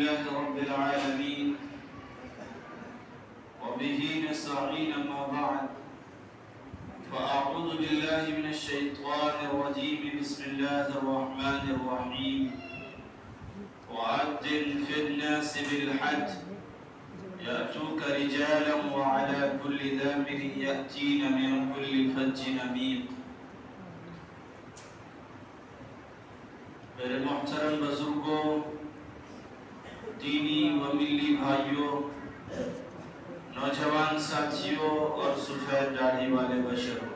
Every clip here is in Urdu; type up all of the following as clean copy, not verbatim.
لله رب العالمين وبه نستعين أما بعد فأعوذ بالله من الشيطان الرجيم بسم الله الرحمن الرحيم وأذن في الناس بالحج يأتوك رجالا وعلى كل ضامر يأتين من كل فج عميق. میرے محترم بزرگوں، دینی و ملی بھائیوں، نوجوان ساتھیوں اور سفید داڑھی والے بشروں،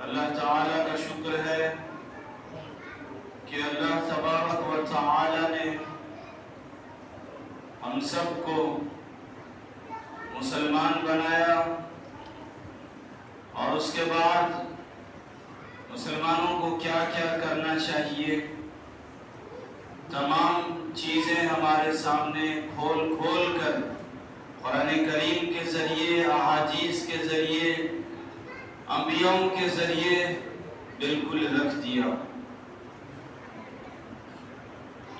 اللہ تعالیٰ کا شکر ہے کہ اللہ تبارک و تعالیٰ نے ہم سب کو مسلمان بنایا اور اس کے بعد مسلمانوں کو کیا کیا کرنا چاہیے تمام چیزیں ہمارے سامنے کھول کر قرآن کریم کے ذریعے، احادیث کے ذریعے، انبیاء کے ذریعے بالکل رکھ دیا۔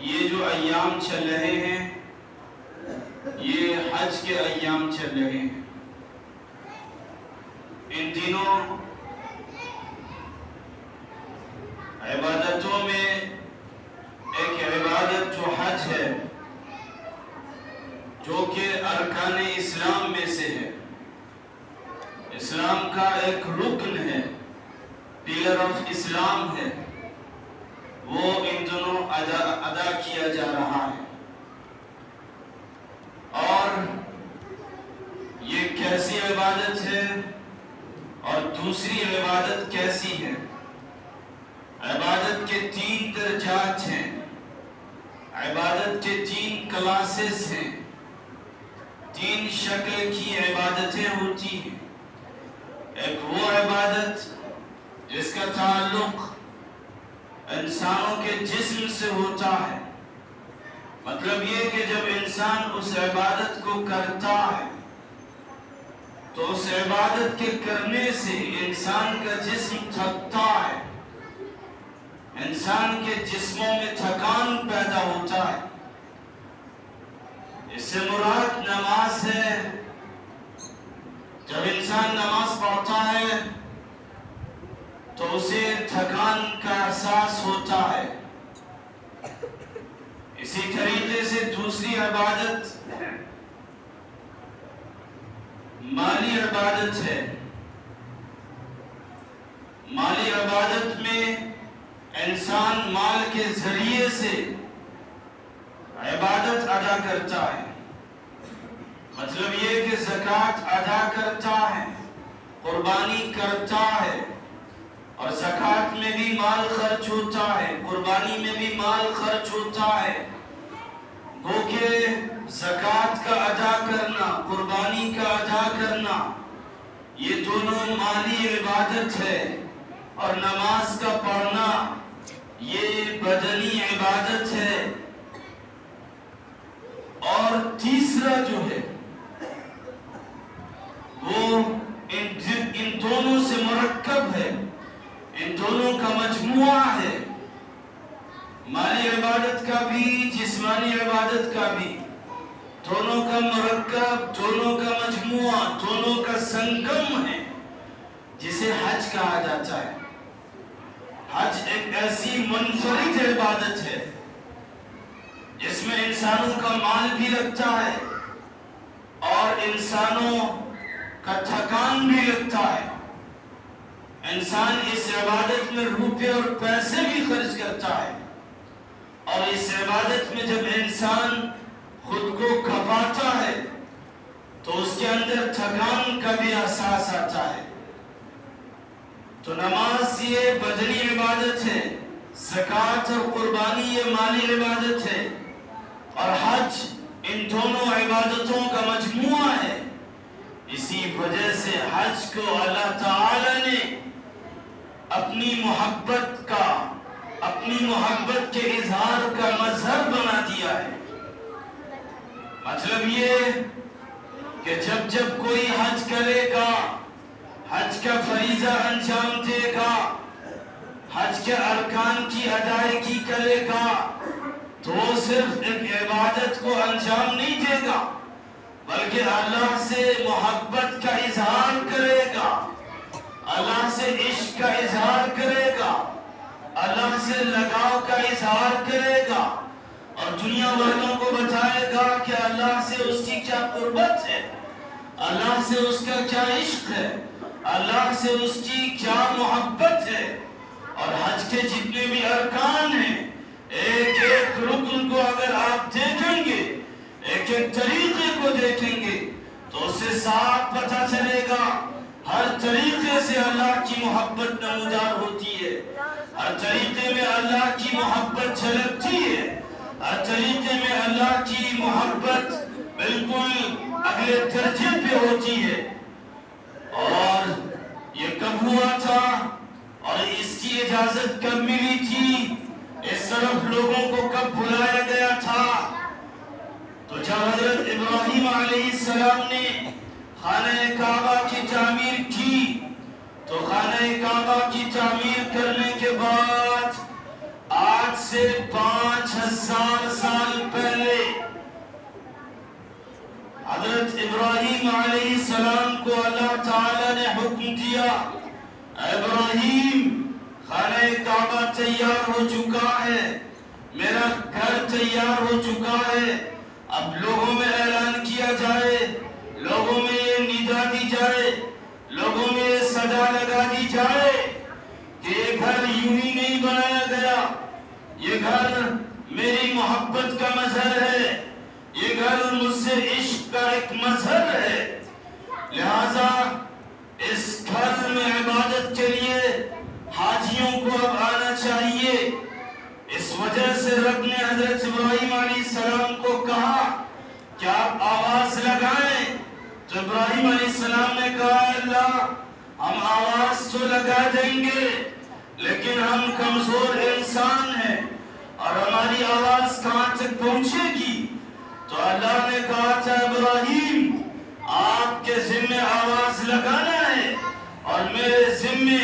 یہ جو ایام چل رہے ہیں یہ حج کے ایام چل رہے ہیں۔ ان دنوں عبادتوں میں ایک عبادت جو حج ہے، جو کہ ارکان اسلام میں سے ہے، اسلام کا ایک رکن ہے، پلر آف اسلام ہے، وہ ان دنوں ادا کیا جا رہا ہے۔ اور یہ کیسی عبادت ہے اور دوسری عبادت کیسی ہے؟ عبادت کے 3 درجات ہیں، عبادت کے 3 کلاسز ہیں، 3 شکل کی عبادتیں ہوتی ہیں۔ ایک وہ عبادت جس کا تعلق انسانوں کے جسم سے ہوتا ہے، مطلب یہ کہ جب انسان اس عبادت کو کرتا ہے تو اس عبادت کے کرنے سے انسان کا جسم تھکتا ہے، انسان کے جسموں میں تھکان پیدا ہوتا ہے۔ اس سے مراد نماز ہے۔ جب انسان نماز پڑھتا ہے تو اسے تھکان کا احساس ہوتا ہے۔ اسی طریقے سے دوسری عبادت مالی عبادت ہے۔ مالی عبادت میں انسان مال کے ذریعے سے عبادت ادا کرتا ہے، مطلب یہ کہ زکوٰۃ ادا کرتا ہے، قربانی کرتا ہے، اور زکوٰۃ میں بھی مال خرچ ہوتا ہے، قربانی میں بھی مال خرچ ہوتا ہے۔ گو کہ زکوٰۃ کا ادا کرنا، قربانی کا ادا کرنا، یہ دونوں مالی عبادت ہے، اور نماز کا پڑھنا یہ بدنی عبادت ہے۔ اور تیسرا جو ہے وہ ان دونوں سے مرکب ہے، ان دونوں کا مجموعہ ہے، مالی عبادت کا بھی، جسمانی عبادت کا بھی، دونوں کا مرکب، دونوں کا مجموعہ، دونوں کا سنگم ہے، جسے حج کہا جاتا ہے۔ حج ایک ایسی منفرد عبادت ہے جس میں انسانوں کا مال بھی لگتا ہے اور انسانوں کا تھکان بھی لگتا ہے۔ انسان اس عبادت میں روپے اور پیسے بھی خرچ کرتا ہے، اور اس عبادت میں جب انسان خود کو کھپاتا ہے تو اس کے اندر تھکان کا بھی احساس آتا ہے۔ تو نماز یہ بدنی عبادت ہے، زکوٰۃ اور قربانی یہ مالی عبادت ہے، اور حج ان دونوں عبادتوں کا مجموعہ ہے۔ اسی وجہ سے حج کو اللہ تعالی نے اپنی محبت کے اظہار کا مظہر بنا دیا ہے۔ مطلب یہ کہ جب کوئی حج کرے گا، حج کا فریضہ انجام دے گا، حج کے ارکان کی ادائیگی کرے گا تو صرف ایک عبادت کو انجام نہیں دے گا بلکہ اللہ سے محبت کا اظہار کرے گا، اللہ سے عشق کا اظہار کرے گا، اللہ سے لگاؤ کا اظہار کرے گا اور دنیا والوں کو بتائے گا کہ اللہ سے اس کی کیا قربت ہے، اللہ سے اس کا کیا عشق ہے، اللہ سے اس کی کیا محبت ہے۔ اور حج کے جتنے بھی ارکان ہیں ایک ایک رکن کو اگر آپ دیکھیں گے، ایک ایک طریقے کو دیکھیں گے تو اس سے صاف پتہ چلے گا ہر طریقے سے اللہ کی محبت نمودار ہوتی ہے، ہر طریقے میں اللہ کی محبت جھلکتی ہے، ہر طریقے میں اللہ کی محبت بالکل اگلے درجے پہ ہوتی ہے۔ اور یہ کب ہوا تھا اور اس کی اجازت کب ملی تھی، اس طرف لوگوں کو کب بلایا گیا تھا؟ تو جب حضرت ابراہیم علیہ السلام نے خانہ کعبہ کی تعمیر کی تو خانہ کعبہ کی تعمیر کرنے کے بعد آج سے 5000 سال پہلے حضرت ابراہیم علیہ السلام کو اللہ تعالی نے حکم دیا، ابراہیم خانہ کعبہ تیار ہو چکا ہے، میرا گھر تیار ہو چکا ہے، اب لوگوں میں اعلان کیا جائے، لوگوں میں یہ ندا دی جائے، لوگوں میں یہ صدا لگا دی جائے کہ یہ گھر یوں ہی نہیں بنایا گیا، یہ گھر میری محبت کا مظہر ہے، یہ گھر مجھ سے عشق کا ایک مظہر ہے، لہذا اس گھر میں عبادت کے لیے حاجیوں کو اب آنا چاہیے۔ اس وجہ سے رب نے حضرت ابراہیم علیہ السلام کو کہا کہ آپ آواز لگائیں، تو ابراہیم علیہ السلام نے کہا اللہ ہم آواز تو لگا دیں گے لیکن ہم کمزور انسان ہیں اور ہماری آواز کہاں تک پہنچے گی؟ تو اللہ نے کہا تھا ابراہیم آپ کے ذمہ آواز لگانا ہے اور میرے ذمہ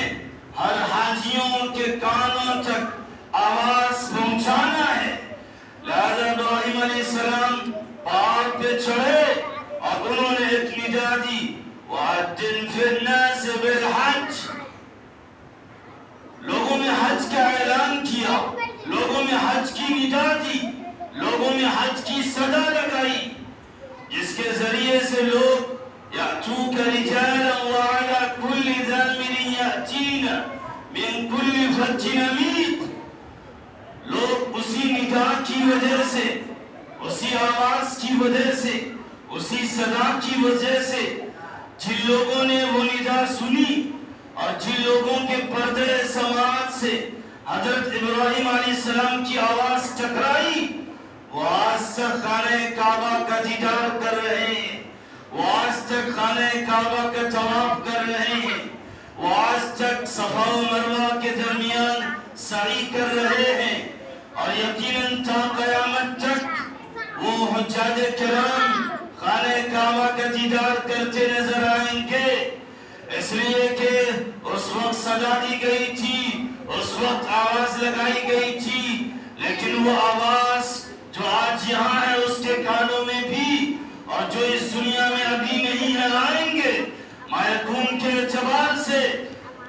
ہر حاجیوں کے کانوں تک آواز پہنچانا ہے۔ لہذا ابراہیم علیہ السلام پہاڑ پہ چڑھے اور انہوں نے ایک ندا دی وَأَذِّن فِي النَّاسِ بِالْحَجِّ، لوگوں میں حج کا اعلان کیا، لوگوں میں حج کی ندا دی، لوگوں میں حج کی صدا لگائی، جس کے ذریعے سے لوگ يَأْتُوكَ رِجَالًا وَعَلَى كُلِّ ضَامِرٍ يَأْتِينَ مِنْ كُلِّ فَجٍّ عَمِيقٍ، لوگ اسی ندا کی وجہ سے، اسی آواز کی وجہ سے، اسی صدا کی وجہ سے، جن لوگوں نے وہ ندا سنی اور جن لوگوں کے پردے سماعت سے حضرت ابراہیم علیہ السلام کی آواز ٹکرائی، وہ آج تک خانہ کعبہ کا دیدار کر رہے ہیں، وہ آج تک خانہ کعبہ کا طواف کر رہے ہیں، وہ آج تک صفا و مروہ کے درمیان سعی کر رہے ہیں اور یقیناً تا قیامت تک وہ حجاج کرام خانہ کعبہ کا دیدار کرتے نظر آئیں گے، اس لیے کہ اس وقت صدا دی گئی تھی، اس وقت آواز لگائی گئی تھی، لیکن وہ آواز جو آج یہاں ہے اس کے کانوں میں بھی اور جو اس دنیا میں ابھی نہیں آئیں گے، مایکون کے اعتبار سے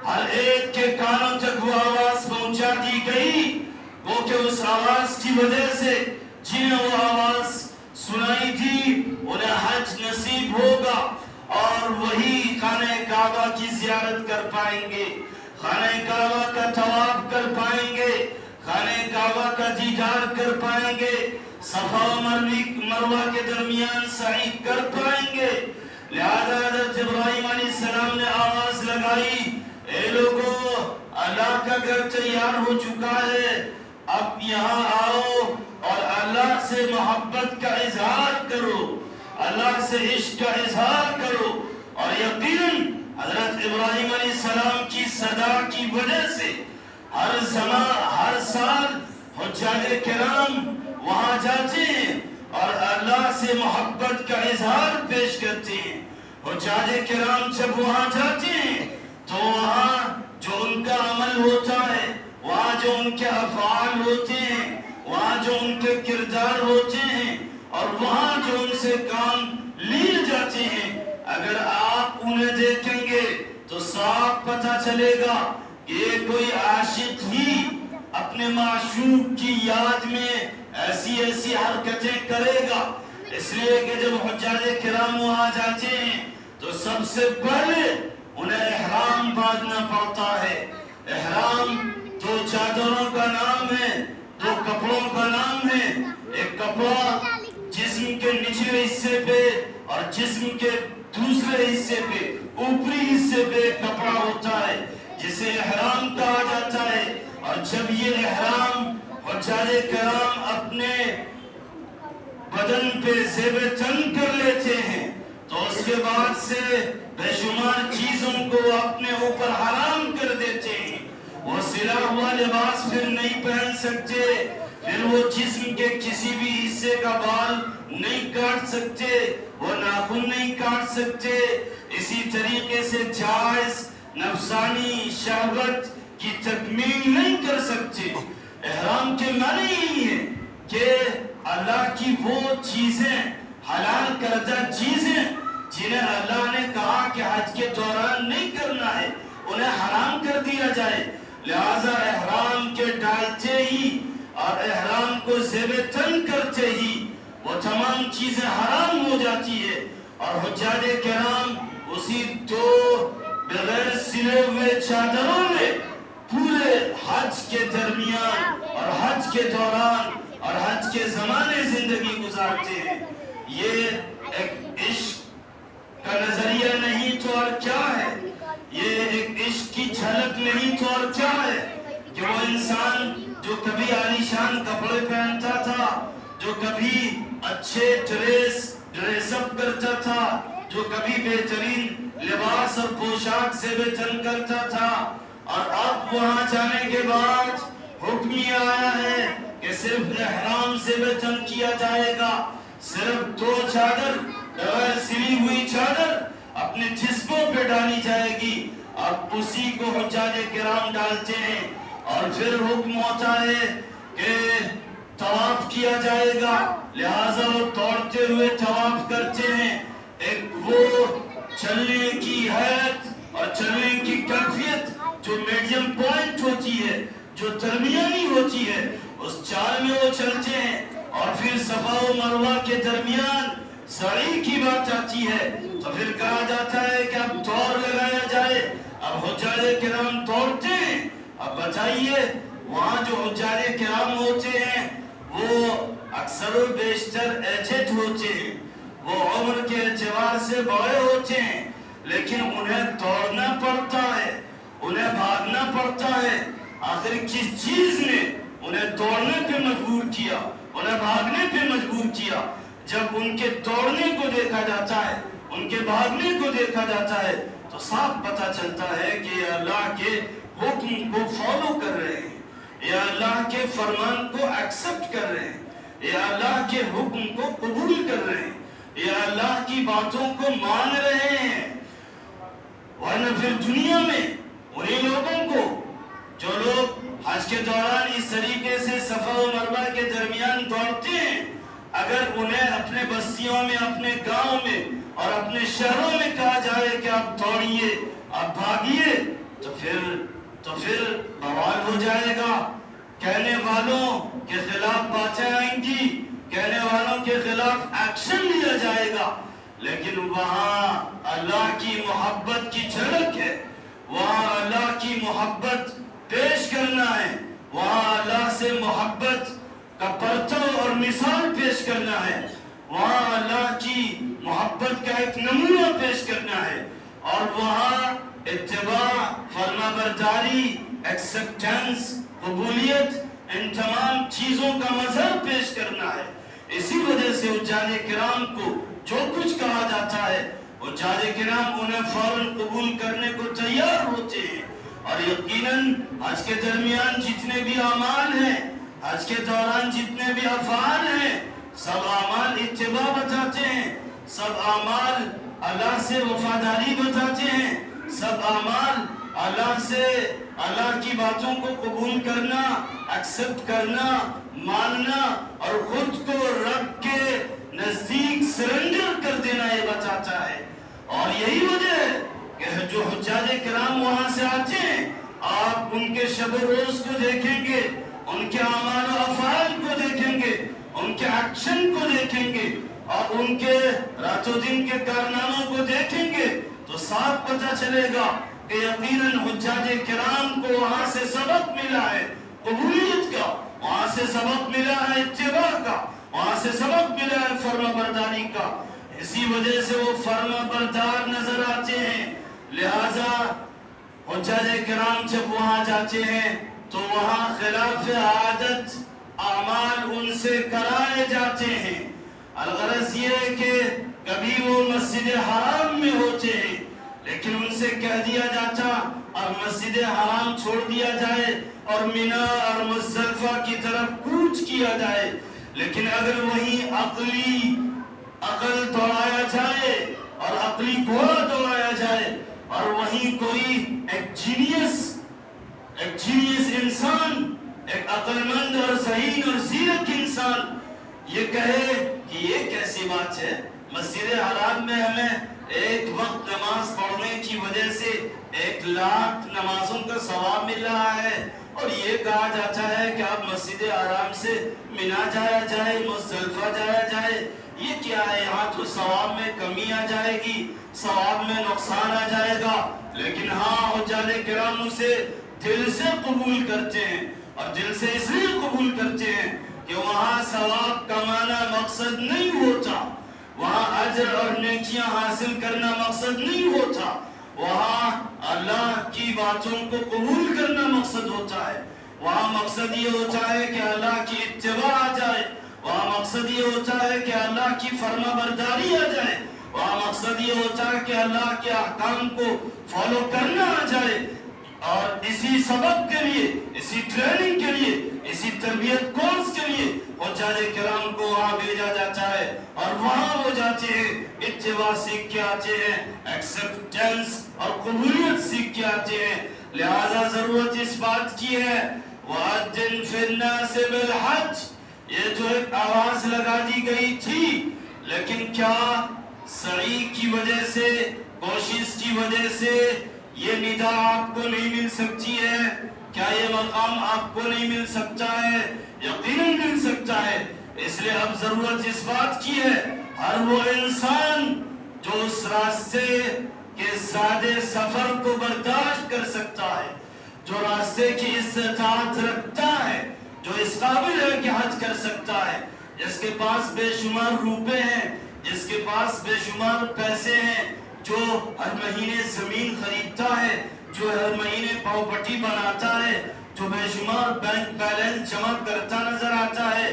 ہر ایک کے کانوں تک وہ آواز پہنچا دی گئی، وہ کہ اس آواز کی وجہ سے جنہیں وہ آواز سنائی تھی انہیں حج نصیب ہوگا اور وہی خانہ کعبہ کی زیارت کر پائیں گے، خانہ کعبہ کا طواف کر پائیں گے، خانہ کعبہ کا دیدار کر پائیں گے، صفا و مروہ کے درمیان سعی کر پائیں گے۔ لہذا حضرت ابراہیم علیہ السلام نے آواز لگائی، اے لوگو اللہ کا گھر تیار ہو چکا ہے، اب یہاں آؤ اور اللہ سے محبت کا اظہار کرو، اللہ سے عشق کا اظہار کرو۔ اور یقیناً حضرت ابراہیم علیہ السلام کی صدا کی وجہ سے ہر سال حجاج کرام وہاں جاتے ہیں اور اللہ سے محبت کا اظہار پیش کرتے ہیں۔ حجاج کرام جب وہاں جاتے ہیں تو وہاں جو ان کا عمل ہوتا ہے جو ان کے افعال ہوتے ہیں، وہاں جو ان کے کردار ہوتے ہیں، اور وہاں جو ان سے کام لیے جاتے ہیں، اگر آپ انہیں دیکھیں گے تو صاف پتہ چلے گا کہ یہ کوئی عاشق ہی اپنے معشوق کی یاد میں ایسی حرکتیں کرے گا۔ اس لیے کہ جب حجاج کرام وہاں جاتے ہیں تو سب سے پہلے انہیں احرام باندھنا پڑتا ہے۔ احرام دو چادروں کا نام ہے، دو کپڑوں کا نام ہے۔ ایک کپڑا جسم کے نچلے حصے پہ اور جسم کے دوسرے حصے پہ، اوپری حصے پہ ایک کپڑا ہوتا ہے جسے احرام کہا جاتا ہے۔ اور جب یہ احرام حجاج کرام اپنے بدن پہ زیب تن کر لیتے ہیں تو اس کے بعد سے بے شمار چیزوں کو اپنے اوپر حرام کر دیتے ہیں۔ وہ سلا ہوا لباس پھر نہیں پہن سکتے، پھر وہ جسم کے کسی بھی حصے کا بال نہیں کاٹ سکتے، وہ ناخن نہیں کاٹ سکتے۔ اسی طریقے سے جائز نفسانی شہوت کی تکمیل نہیں کر سکتے۔ احرام کے معنی یہی ہے کہ اللہ کی وہ چیزیں، حلال کردہ چیزیں جنہیں اللہ نے کہا کہ حج کے دوران نہیں کرنا ہے، انہیں حرام کر دیا جائے۔ لہذا احرام کے ڈالتے ہی اور احرام کو زیب تن کرتے ہی وہ تمام چیزیں حرام ہو جاتی ہے۔ اور حجاج کرام اسی دو بغیر سلے ہوئے چادروں میں پورے حج کے درمیان اور حج کے دوران اور حج کے زمانے زندگی گزارتے ہیں۔ یہ ایک عشق کا نظریہ نہیں تو اور کیا ہے؟ یہ ایک عشق کی جھلک نہیں تو اور کیا ہے کہ وہ انسان جو کبھی عالیشان کپڑے پہنتا تھا، جو کبھی اچھے ڈریس اپ کرتا تھا، جو کبھی بہترین لباس اور پوشاک سے بے تن کرتا تھا، اور اب وہاں جانے کے بعد حکم یہ آیا ہے کہ صرف احرام سے بے تن کیا جائے گا۔ صرف دو چادر، بغیر سلی ہوئی چادر اپنے جسموں پہ ڈالی جائے گی۔ اب اسی کو حجاج کرام ڈالتے ہیں اور پھر حکم ہوتا ہے کہ طواف کیا جائے گا، لہٰذا وہ دوڑتے ہوئے طواف کرتے ہیں۔ ایک وہ چلنے کی حیت اور چلنے کی کیفیت جو میڈیم پوائنٹ ہوتی ہے، جو درمیانی ہوتی ہے، اس چال میں وہ چلتے ہیں۔ اور پھر صفا و مروہ کے درمیان سعی کی بات آتی ہے تو پھر کہا جاتا ہے کہ اب دوڑ لگایا جائے۔ اب حجاج کرام دوڑتے ہیں۔ اب بتائیے وہاں جو حجاج کرام ہوتے ہیں وہ اکثر و بیشتر ایجڈ ہوتے ہیں، وہ عمر کے اعتبار سے بڑے ہوتے ہیں، لیکن انہیں دوڑنا پڑتا ہے، انہیں بھاگنا پڑتا ہے۔ آخر کس چیز نے انہیں دوڑنے پہ مجبور کیا، انہیں بھاگنے پہ مجبور کیا؟ جب ان کے دوڑنے کو دیکھا جاتا ہے، ان کے بھاگنے کو دیکھا جاتا ہے تو صاف پتہ چلتا ہے کہ یہ اللہ کے حکم کو فالو کر رہے ہیں، یہ اللہ کے فرمان کو ایکسپٹ کر رہے ہیں، یہ اللہ کے حکم کو قبول کر رہے ہیں، یہ اللہ کی باتوں کو مان رہے ہیں۔ ورنہ پھر دنیا میں انہیں لوگوں کو جو لوگ حج کے دوران اس طریقے سے صفا و مروہ کے درمیان دوڑتے ہیں، اگر انہیں اپنے بستیوں میں، اپنے گاؤں میں اور اپنے شہروں میں کہا جائے کہ آپ دوڑیے، آپ بھاگیے، تو پھر بوال ہو جائے گا۔ کہنے والوں کے خلاف باتیں آئیں گی، کہنے والوں کے خلاف ایکشن لیا جائے گا۔ لیکن وہاں اللہ کی محبت کی جھلک ہے، وہاں اللہ کی محبت پیش کرنا ہے، وہاں اللہ سے محبت کا پرتو اور مثال پیش کرنا ہے، وہاں اللہ کی محبت کا ایک نمونہ پیش کرنا ہے، اور وہاں اتباع، فرما برداری، ایکسپٹنس، قبولیت، ان تمام چیزوں کا مظہر پیش کرنا ہے۔ اسی وجہ سے حجاج کرام کو جو کچھ کہا جاتا ہے حجاج کرام انہیں فوراً قبول کرنے کو تیار ہوتے ہیں۔ اور یقیناً حج کے درمیان جتنے بھی اعمال ہیں، حج کے دوران جتنے بھی افعال ہیں، سب اعمال اتباع بتاتے ہیں، سب اعمال اللہ سے وفاداری بتاتے ہیں، سب اعمال اللہ سے اللہ کی باتوں کو قبول کرنا، ایکسپٹ کرنا، ماننا اور خود کو رب کے نزدیک سرنڈر کر دینا یہ بتاتا ہے۔ اور یہی وجہ ہے کہ جو حجاج کرام وہاں سے آتے ہیں، آپ ان کے شب و روز کو دیکھیں گے، ان کے اعمال و افعال کو دیکھیں گے، ان کے ایکشن کو دیکھیں گے اور ان کے رات و دن کے کارناموں کو دیکھیں گے تو صاف پتہ چلے گا کہ یقیناً حجاج کرام کو وہاں سے سبق ملا ہے قبولیت کا، وہاں سے سبق ملا ہے اتباع کا، وہاں سے سبق ملا ہے فرما برداری کا۔ اسی وجہ سے وہ فرما بردار نظر آتے ہیں۔ لہذا حجاج کرام جب وہاں جاتے ہیں تو وہاں خلاف عادت اعمال ان سے کرائے جاتے ہیں۔ الغرض یہ ہے کہ کبھی وہ مسجد حرام میں ہوتے ہیں لیکن ان سے کہہ دیا جاتا اور مسجد حرام چھوڑ دیا جائے اور مینا اور مزدلفہ کی طرف کوچ کیا جائے، لیکن اگر وہیں عقل دوڑایا جائے اور عقلی گھوڑا دوڑایا جائے اور وہیں کوئی ایک جینیس انسان، ایک عقل مند اور ذہین اور زیرک انسان یہ کہے کہ یہ کیسی بات ہے، مسجد حرام میں ہمیں ایک وقت نماز پڑھنے کی وجہ سے 1,00,000 نمازوں کا ثواب مل رہا ہے اور یہ کہا جاتا ہے کہ اب مسجد حرام سے مینا جایا جائے، مزدلفہ جایا جائے، یہ کیا ہے؟ یہاں تو ثواب میں کمی آ جائے گی، ثواب میں نقصان آ جائے گا۔ لیکن ہاں حجاج کرام اسے دل سے قبول کرتے ہیں اور دل سے اس لیے قبول کرتے ہیں کہ وہاں ثواب کمانا مقصد نہیں ہوتا، وہاں اجر اور نیکیاں حاصل کرنا مقصد نہیں ہوتا، وہاں اللہ کی باتوں کو قبول کرنا مقصد ہوتا ہے، وہاں مقصد یہ ہوتا ہے کہ اللہ کی اتباع آ جائے، وہاں مقصد یہ ہوتا ہے کہ اللہ کی فرما برداری آ جائے، وہاں مقصد یہ ہوتا ہے کہ اللہ کے احکام کو فالو کرنا آ جائے۔ اور اسی سبق کے لیے، اسی ٹریننگ کے لیے، اسی تربیت کورس کے لیے حجاج کرام کو وہاں بھیجا جاتا ہے اور وہاں وہ جاتے ہیں، اتباع سیکھ کے آتے ہیں، ایکسپٹنس اور قبولیت سیکھ کے آتے ہیں۔ لہذا ضرورت اس بات کی ہے وَأَذِّن فِي النَّاسِ بِالْحَجِّ، یہ جو ایک آواز لگا دی گئی تھی، لیکن کیا سعی کی وجہ سے، کوشش کی وجہ سے یہ ندا آپ کو نہیں مل سکتی ہے؟ کیا یہ مقام آپ کو نہیں مل سکتا ہے؟ یقیناً مل سکتا ہے۔ اس لیے اب ضرورت اس بات کی ہے ہر وہ انسان جو اس راستے کے زیادہ سفر کو برداشت کر سکتا ہے، جو راستے کی استطاعت رکھتا ہے، جو اس قابل ہے کہ حج کر سکتا ہے، جس کے پاس بے شمار روپے ہیں، جس کے پاس بے شمار پیسے ہیں، جو ہر مہینے زمین خریدتا ہے، جو ہر مہینے پراپرٹی بناتا ہے، جو بے شمار بینک بیلنس جمع کرتا نظر آتا ہے،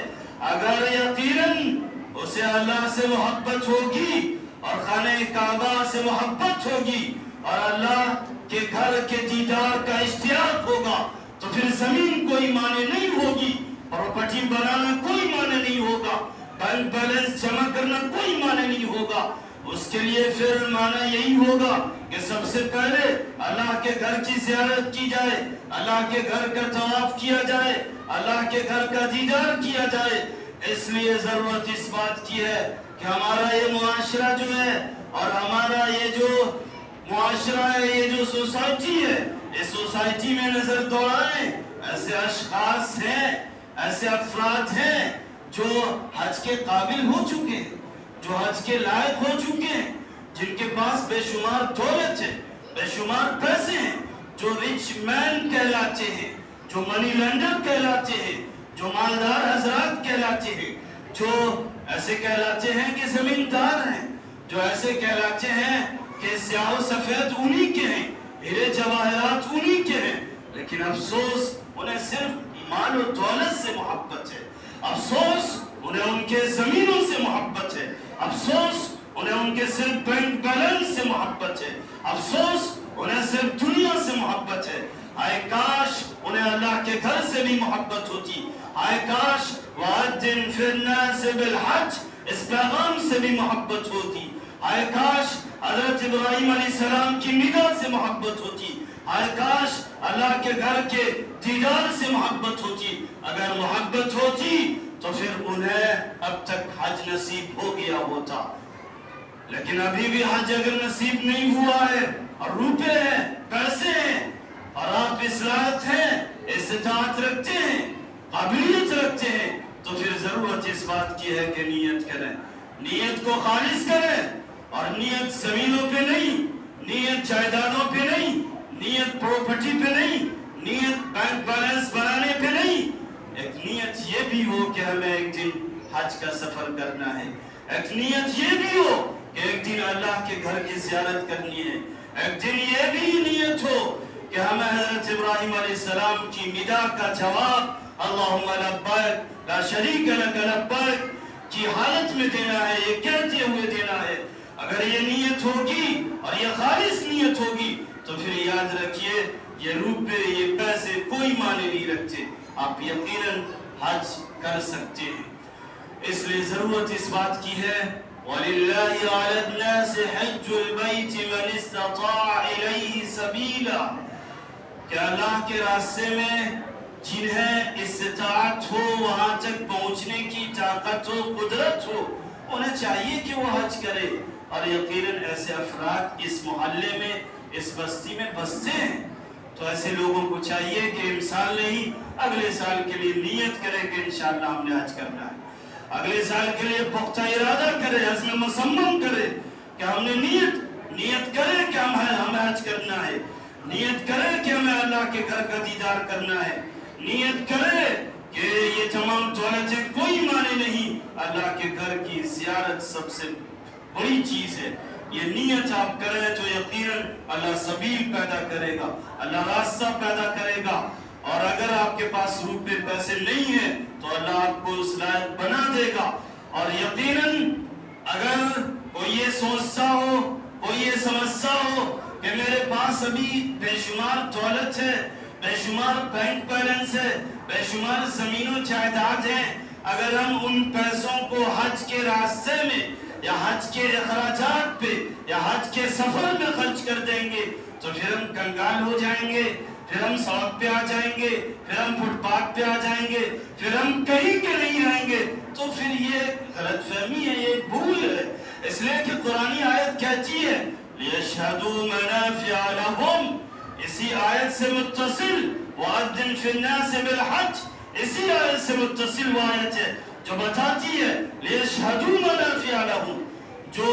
اگر یقیناً اسے اللہ سے محبت ہوگی اور خانہ کعبہ سے محبت ہوگی اور اللہ کے گھر کے دیدار کا اشتیاق ہوگا تو پھر زمین کوئی معنی نہیں ہوگی، پراپرٹی بنانا کوئی معنی نہیں ہوگا، بینک بیلنس جمع کرنا کوئی معنی نہیں ہوگا۔ اس کے لیے پھر معنی یہی ہوگا کہ سب سے پہلے اللہ کے گھر کی زیارت کی جائے، اللہ کے گھر کا طواف کیا جائے، اللہ کے گھر کا دیدار کیا جائے۔ اس لیے ضرورت اس بات کی ہے کہ ہمارا یہ معاشرہ جو ہے اور ہمارا یہ جو معاشرہ ہے، یہ جو سوسائٹی ہے، اس سوسائٹی میں نظر دوڑائیں، ایسے اشخاص ہیں، ایسے افراد ہیں جو حج کے قابل ہو چکے ہیں، جو حج کے لائق ہو چکے ہیں، جن کے پاس بے شمار دولت ہے، بے شمار پیسے ہیں، جو رچ مین کہلاتے ہیں، جو منی لینڈر کہلاتے ہیں، جو مالدار حضرات کہلاتے ہیں، جو ایسے کہلاتے ہیں کہ زمیندار ہیں، جو ایسے کہلاتے ہیں کہ سیاہ و سفید انہی کے ہیں، ہیرے جواہرات انہی کے ہیں، لیکن افسوس انہیں صرف مال و دولت سے محبت ہے، افسوس انہیں ان کے زمینوں سے محبت ہے، افسوس انہیں ان کے صرف بینک بیلنس سے محبت ہے، افسوس انہیں صرف دنیا سے محبت ہے۔ آئے کاش انہیں اللہ کے گھر سے بھی محبت ہوتی، آئے کاش وَأَذِّن فِي النَّاسِ بِالْحَجِّ اس پیغام سے بھی محبت ہوتی، آئے کاش حضرت ابراہیم علیہ السلام کی ندا سے محبت ہوتی، ہائے کاش اللہ کے گھر کے دیدار سے محبت ہوتی. اگر محبت ہوتی تو پھر انہیں اب تک حج نصیب ہو گیا ہوتا. لیکن ابھی بھی حج اگر نصیب نہیں ہوا ہے اور روپے ہیں، پیسے ہیں، اور آپ اصلاحات ہیں، استطاعت رکھتے ہیں، قابلیت رکھتے ہیں، تو پھر ضرورت اس بات کی ہے کہ نیت کریں. نیت کو خالص کریں، اور نیت زمینوں پہ نہیں، نیت جائیدادوں پہ نہیں، نیت پراپرٹی پہ نہیں، نیت بینک بیلنس بنانے پہ نہیں. ایک نیت یہ بھی ہو کہ ہمیں ایک دن حج کا سفر کرنا ہے. ایک نیت یہ بھی ہو کہ ایک دن اللہ کے گھر کی زیارت کرنی ہے. ایک دن یہ بھی نیت ہو کہ ہمیں حضرت ابراہیم علیہ السلام کی ندا کا جواب اللہم لبیک لا شریک لک لبیک کی حالت میں دینا ہے، یہ کہتے ہوئے دینا ہے. اگر یہ نیت ہوگی اور یہ خالص نیت ہوگی تو پھر یاد رکھیے یہ روپے، یہ پیسے کوئی معنی نہیں رکھتے. آپ یقیناً حج کر سکتے ہیں. اس لیے ضرورت اس بات کی ہے وَلِلَّهِ عَلَى النَّاسِ حَجُّ الْبَيْتِ مَنِ اسْتَطَاعَ إِلَيْهِ سَبِيلًا کہ اللہ کے راستے میں جنہیں استطاعت ہو، وہاں تک پہنچنے کی طاقت ہو، قدرت ہو، انہیں چاہیے کہ وہ حج کرے. اور یقیناً ایسے افراد اس محلے میں، اس بستی میں بستے ہیں. تو ایسے لوگوں کو چاہیے کہ امسال نہیں اگلے سال کے لیے نیت کرے کہ انشاءاللہ ہم نے حج کرنا ہے. اگلے سال کے لیے پختہ ارادہ کرے، عزم مصمم کرے کہ ہم نے نیت کرے کہ ہمیں حج کرنا ہے. نیت کرے کہ ہمیں اللہ کے گھر کا دیدار کرنا ہے. نیت کرے کہ یہ تمام دولتیں کوئی معنی نہیں، اللہ کے گھر کی زیارت سب سے بڑی چیز ہے. یہ نیت آپ کریں تو یقیناً اللہ سبیل پیدا کرے گا، اللہ راستہ پیدا کرے گا. اور اگر آپ کے پاس روپے پیسے نہیں ہیں تو اللہ آپ کو اس لائق بنا دے گا. اور یقیناً اگر کوئی یہ سوچتا ہو، کوئی یہ سمجھتا ہو کہ میرے پاس ابھی بے شمار دولت ہے، بے شمار بینک بیلنس ہے، بے شمار زمین و جائیداد ہیں، اگر ہم ان پیسوں کو حج کے راستے میں یا حج کے اخراجات پہ یا حج کے سفر میں خرچ کر دیں گے تو پھر ہم کنگال ہو جائیں گے، پھر ہم سڑک پہ آ جائیں گے، پھر ہم فٹ پاتھ پہ آ جائیں گے، پھر ہم کہیں کے نہیں آئیں گے. تو پھر یہ غلط فہمی ہے، یہ بھول ہے. اس لیے کہ قرآنی آیت کہتی ہے لِيَشْهَدُوا مَنَافِعَ لَهُمْ، اسی آیت سے متصل وَأَذِّنْ فِي النَّاسِ بِالْحَجِّ، اسی آیت سے متصل وہ آیت ہے جو بتاتی ہے لِيَشْهَدُوا مَنَافِعَ لَهُمْ، جو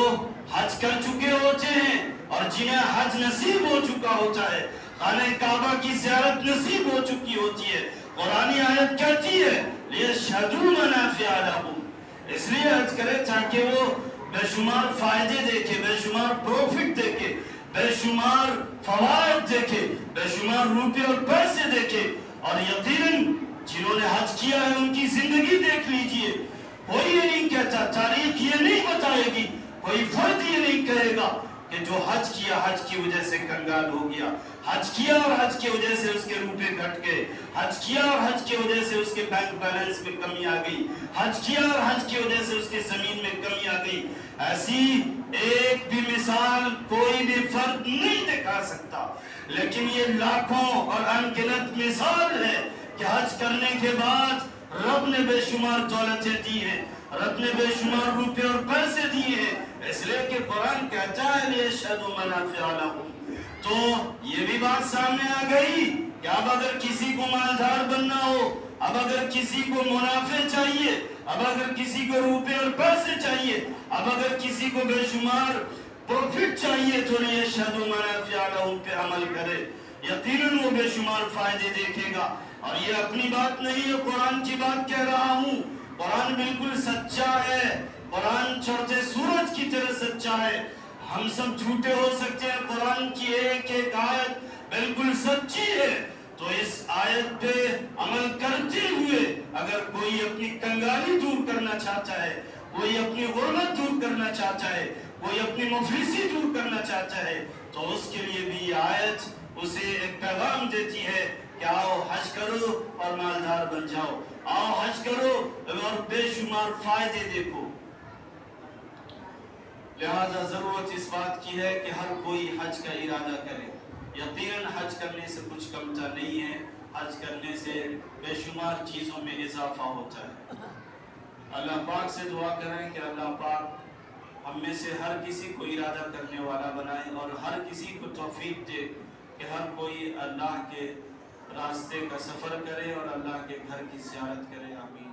حج کر چکے ہوتے ہیں اور جنہیں حج نصیب ہو چکا ہوتا ہے، خانہ کعبہ کی زیارت نصیب ہو چکی ہوتی ہے. قرآنی آیت کہتی ہے لِيَشْهَدُوا مَنَافِعَ لَهُمْ، اس لیے حج کرے تاکہ وہ بے شمار فائدے دیکھے، بے شمار پروفٹ دیکھے، بے شمار فوائد دیکھے، بے شمار روپے اور پیسے دیکھے. اور یقیناً جنہوں نے حج کیا ہے ان کی زندگی دیکھ لیجئے. کوئی یہ نہیں کہتا، تاریخ یہ نہیں بتائے گی، کوئی فرد یہ نہیں کہے گا کہ جو حج کیا حج کی وجہ سے کنگال ہو گیا، حج کیا اور حج کی وجہ سے اس کے روپے گھٹ گئے، حج کیا اور حج کی وجہ سے اس کے بینک بیلنس میں کمی آ گئی، حج کیا اور حج کی وجہ سے اس کے زمین میں کمی آ گئی. ایسی ایک بھی مثال کوئی بھی فرد نہیں دکھا سکتا. لیکن یہ لاکھوں اور ان گنت مثال ہے کہ حج کرنے کے بعد رب نے بے شمار دولتیں دی ہیں، رب نے بے شمار روپے اور پیسے دیے ہیں. اس لیے کہ قرآن کہتا ہے لِيَشْهَدُوا مَنَافِعَ لَهُمْ. تو یہ بھی بات سامنے آ گئی کہ اب اگر کسی کو مالدار بننا ہو، اب اگر کسی کو منافع چاہیے، اب اگر کسی کو روپے اور پیسے چاہیے، اب اگر کسی کو بے شمار پروفٹ چاہیے تو لِيَشْهَدُوا مَنَافِعَ لَهُمْ پہ عمل کرے. یقیناً وہ بے شمار فائدے دیکھے گا. اور یہ اپنی بات نہیں ہے، قرآن کی بات کہہ رہا ہوں. قرآن بالکل سچا ہے، قرآن چڑھتے سورج کی طرح سچا ہے. ہم سب جھوٹے ہو سکتے ہیں، قرآن کی ایک ایک آیت بالکل سچی ہے. تو اس آیت پہ عمل کرتے ہوئے اگر کوئی اپنی کنگالی دور کرنا چاہتا ہے، کوئی اپنی غربت دور کرنا چاہتا ہے، کوئی اپنی مفلسی دور کرنا چاہتا ہے، تو اس کے لیے بھی آیت اسے ایک پیغام دیتی ہے کہ آؤ حج کرو اور مالدار بن جاؤ، آؤ حج کرو اور بے شمار فائدے دیکھو. لہذا ضرورت اس بات کی ہے کہ ہر کوئی حج کا ارادہ کرے. یقیناً حج کرنے سے کچھ کمتا نہیں ہے، حج کرنے سے بے شمار چیزوں میں اضافہ ہوتا ہے۔ اللہ پاک سے دعا کریں کہ اللہ پاک ہم میں سے ہر کسی کو ارادہ کرنے والا بنائے اور ہر کسی کو توفیق دے کہ ہر کوئی اللہ کے راستے کا سفر کرے اور اللہ کے گھر کی زیارت کرے۔ آمین۔